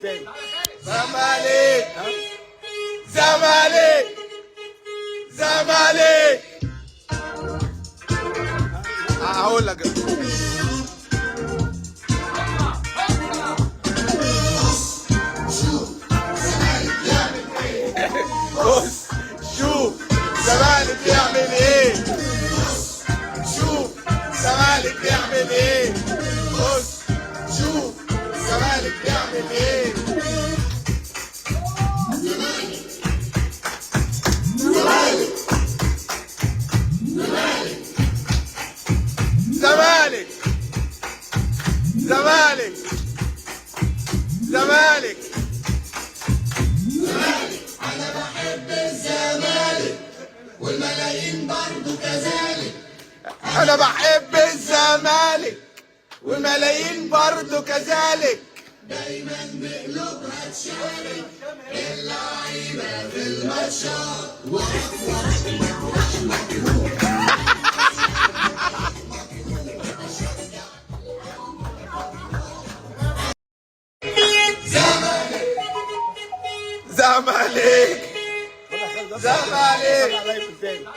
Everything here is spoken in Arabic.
زمالك زمالك زمالك. هقول لك بص شوف زمالك بيعمل ايه. شوف زمالك بيعمل ايه. بص شوف زمالك بيعمل ايه. زمالك زمالك زمالك. أنا بحب الزمالك والملايين برضو كذلك. أنا بحب الزمالك والملايين برضو كذلك. دايما بقلوبها تشارك اللعيبة في الماتشات. زمالك زمالك زمالك.